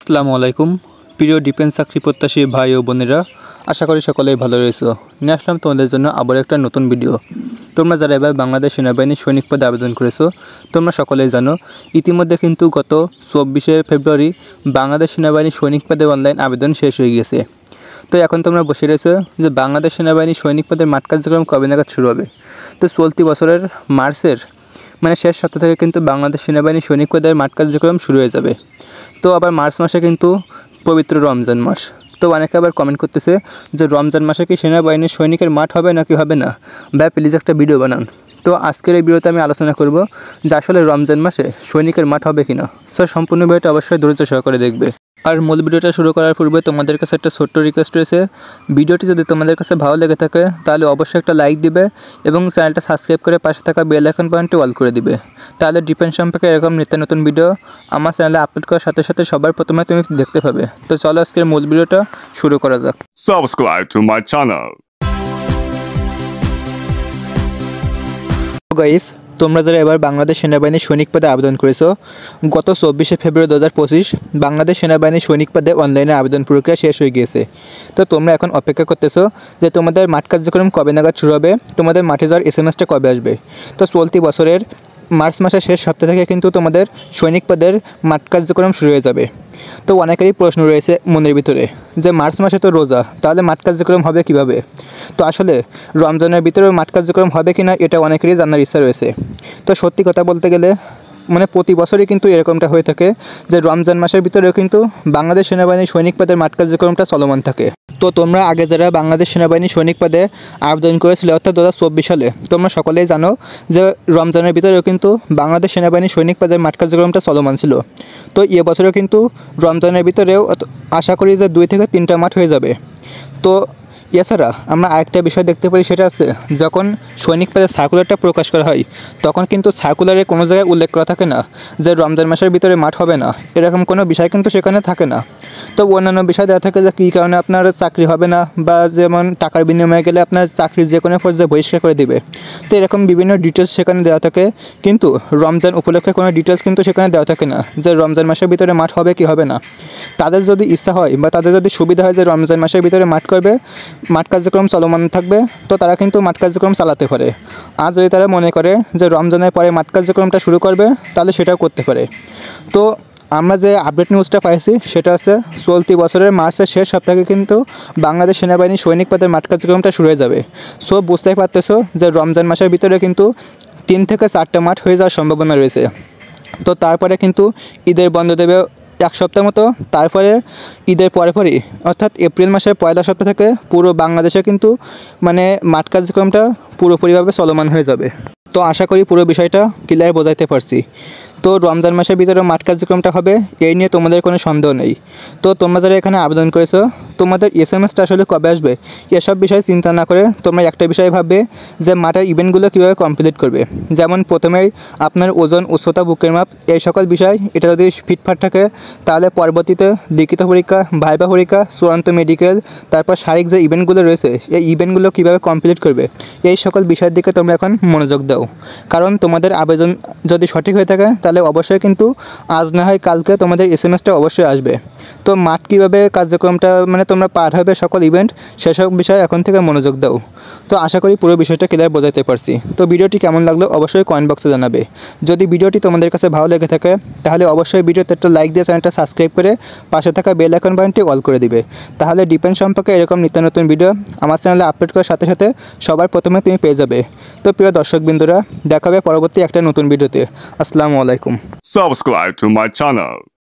আসসালামু আলাইকুম প্রিয় ডিফেন্স চাকরি প্রত্যাশী ভাই ও বোনেরা, আশা করি সকলেই ভালো রয়েছে। নিয়ে আসলাম তোমাদের জন্য আবার একটা নতুন ভিডিও। তোমরা যারা এবার বাংলাদেশ সেনাবাহিনীর সৈনিক পদে আবেদন করেছো, তোমরা সকলেই জানো ইতিমধ্যে কিন্তু গত 24শে ফেব্রুয়ারি বাংলাদেশ সেনাবাহিনীর সৈনিক পদে অনলাইন আবেদন শেষ হয়ে গেছে। তো এখন তোমরা বসে রয়েছো যে বাংলাদেশ সেনাবাহিনীর সৈনিক পদের মাঠ কার্যক্রম কবে নাগাদ শুরু হবে। তো চলতি বছরের মার্চের শেষ সপ্তাহ থেকে কিন্তু বাংলাদেশ সেনাবাহিনীর সৈনিক পদের মাঠ কার্যক্রম শুরু হয়ে যাবে। তো আবার মার্চ মাসে কিন্তু পবিত্র রমজান মাস। তো অনেকে আবার কমেন্ট করতেছে যে রমজান মাসে কি সেনাবাহিনীর সৈনিকের মাঠ হবে নাকি হবে না, ভাই প্লিজ একটা ভিডিও বানান। তো আজকের এই ভিডিওতে আমি আলোচনা করব যে আসলে রমজান মাসে সৈনিকের মাঠ হবে কিনা। স্যার সম্পূর্ণ ভিডিওটা অবশ্যই ধৈর্য সহকারে দেখবে। আর মূল ভিডিওটা শুরু করার পূর্বে তোমাদের কাছে একটা ছোট্ট রিকোয়েস্ট রয়েছে, ভিডিওটি যদি তোমাদের কাছে ভালো লেগে থাকে তাহলে অবশ্যই একটা লাইক দিবে এবং চ্যানেলটা সাবস্ক্রাইব করে পাশে থাকা বেল আইকন বাটনটি অল করে দিবে। তাহলে ডিফেন্স সম্পর্কে এরকম নিত্য নতুন ভিডিও আমার চ্যানেলে আপলোড করার সাথে সাথে সবার প্রথমে তুমি দেখতে পাবে। তো চলো আজকের মূল ভিডিওটা শুরু করা যাক। Subscribe to my channel. Guys, তোমরা যারা এবার বাংলাদেশ সেনাবাহিনীর সৈনিক পদে আবেদন করেছো, গত 24শে ফেব্রুয়ারি 2025 বাংলাদেশ সেনাবাহিনীর সৈনিক পদে অনলাইনে আবেদন প্রক্রিয়া শেষ হয়ে গিয়েছে। তো তোমরা এখন অপেক্ষা করতেছো যে তোমাদের মাঠ কার্যক্রম কবে নাগাদ শুরু হবে, তোমাদের মাঠে যাওয়ার এসএমএসটা কবে আসবে। তো চলতি বছরের মার্চ মাসের শেষ সপ্তাহ থেকে কিন্তু তোমাদের সৈনিক পদের মাঠ কার্যক্রম শুরু হয়ে যাবে। তো অনেকেরই প্রশ্ন রয়েছে মনের ভিতরে যে মার্চ মাসে তো রোজা, তাহলে মাঠ কার্যক্রম হবে কিভাবে। তো আসলে রমজানের ভিতরেও মাঠ কার্যক্রম হবে কিনা এটা অনেকেরই জানার ইচ্ছা রয়েছে। তো সত্যি কথা বলতে গেলে প্রতি বছরই কিন্তু এরকমটা হয়ে থাকে যে রমজান মাসের ভিতরেও কিন্তু বাংলাদেশ সেনাবাহিনীর সৈনিক পদের মাঠ কার্যক্রমটা চলমান থাকে। তো তোমরা আগে যারা বাংলাদেশ সেনাবাহিনীর সৈনিক পদে আবেদন করেছিলে অর্থাৎ 2024 সালে, তোমরা সকলেই জানো যে রমজানের ভিতরেও কিন্তু বাংলাদেশ সেনাবাহিনীর সৈনিক পদের মাঠ কার্যক্রমটা চলমান ছিল। তো এবছরেও কিন্তু রমজানের ভিতরেও আশা করি যে 2 থেকে 3টা মাঠ হয়ে যাবে। তো এছাড়া আমরা আরেকটা বিষয় দেখতে পারি, সেটা আছে যখন সৈনিক পদের সার্কুলারটা প্রকাশ করা হয় তখন কিন্তু সার্কুলারে কোনো জায়গায় উল্লেখ করা থাকে না যে রমজান মাসের ভিতরে মাঠ হবে না, এরকম কোনো বিষয় কিন্তু সেখানে থাকে না। তো অন্যান্য বিষয় দেওয়া থাকে যে কী কারণে আপনার চাকরি হবে না, বা যেমন টাকার বিনিময়ে গেলে আপনার চাকরি যে কোনো পর্যায়ে বহিষ্কার করে দিবে। তো এরকম বিভিন্ন ডিটেলস সেখানে দেওয়া থাকে, কিন্তু রমজান উপলক্ষে কোনো ডিটেলস কিন্তু সেখানে দেওয়া থাকে না যে রমজান মাসের ভিতরে মাঠ হবে কি হবে না। তাদের যদি ইচ্ছা হয় বা তাদের যদি সুবিধা হয় যে রমজান মাসের ভিতরে মাঠ করবে, মাঠ কার্যক্রম চলমান থাকবে, তো তারা কিন্তু মাঠ কার্যক্রম চালাতে পারে। আর যদি তারা মনে করে যে রমজানের পরে মাঠ কার্যক্রমটা শুরু করবে তাহলে সেটাও করতে পারে। তো আমরা যে আপডেট নিউজটা পাইছি সেটা হচ্ছে চলতি বছরের মার্চের শেষ সপ্তাহে কিন্তু বাংলাদেশ সেনাবাহিনীর সৈনিক পদের মাঠ কার্যক্রমটা শুরু হয়ে যাবে। সো বুঝতেই পারতেছো যে রমজান মাসের ভিতরে কিন্তু 3 থেকে 4টা মাঠ হয়ে যাওয়ার সম্ভাবনা রয়েছে। তো তারপরে কিন্তু ঈদের বন্ধ দেবে 1 সপ্তাহ মতো, তারপরে ঈদের পরপরই অর্থাৎ এপ্রিল মাসের পয়লা সপ্তাহ থেকে পুরো বাংলাদেশে কিন্তু মাঠ কার্যক্রমটা পুরোপুরিভাবে চলমান হয়ে যাবে। তো আশা করি পুরো বিষয়টা ক্লিয়ার বোঝাইতে পারছি। তো রমজান মাসের ভিতরে মাঠ কার্যক্রমটা হবে, এই নিয়ে তোমাদের কোনো সন্দেহ নেই। তো তোমরা যারা এখানে আবেদন করেছো তোমাদের এসএমএসটা আসলে কবে আসবে এসব বিষয়ে চিন্তা না করে তোমরা একটা বিষয় ভাববে যে মাঠের ইভেন্টগুলো কীভাবে কমপ্লিট করবে। যেমন প্রথমেই আপনার ওজন, উচ্চতা, বুকের মাপ, এই সকল বিষয় এটা যদি ফিটফাট থাকে তাহলে পরবর্তীতে লিখিত পরীক্ষা, ভাইভা পরীক্ষা, চূড়ান্ত মেডিকেল, তারপর শারীরিক যে ইভেন্টগুলো রয়েছে এই ইভেন্টগুলো কীভাবে কমপ্লিট করবে, এই সকল বিষয়ের দিকে তোমরা এখন মনোযোগ দাও। কারণ তোমাদের আবেদন যদি সঠিক হয়ে থাকে তাহলে অবশ্যই কিন্তু আজ না হয় কালকে তোমাদের এসএমএসটা অবশ্যই আসবে। তো মাঠ কীভাবে কার্যক্রমটা তোমরা পার হবে সকল ইভেন্ট, সেসব বিষয়ে এখন থেকে মনোযোগ দাও। তো আশা করি পুরো বিষয়টা ক্লিয়ার বোঝাতে পারছি। তো ভিডিওটি কেমন লাগলো অবশ্যই কমেন্ট বক্সে জানাবে। যদি ভিডিওটি তোমাদের কাছে ভালো লেগে থাকে তাহলে অবশ্যই ভিডিওতে একটা লাইক দিয়ে চ্যানেলটা সাবস্ক্রাইব করে পাশে থাকা বেল আইকন বাটনটি অল করে দিবে। তাহলে ডিফেন্স সম্পর্কে এরকম নিত্য নতুন ভিডিও আমার চ্যানেলে আপলোড করার সাথে সাথে সবার প্রথমে তুমি পেয়ে যাবে। তো প্রিয় দর্শকবৃন্দরা, দেখা হবে পরবর্তী একটা নতুন ভিডিওতে। আসসালামু আলাইকুম। Subscribe to my channel.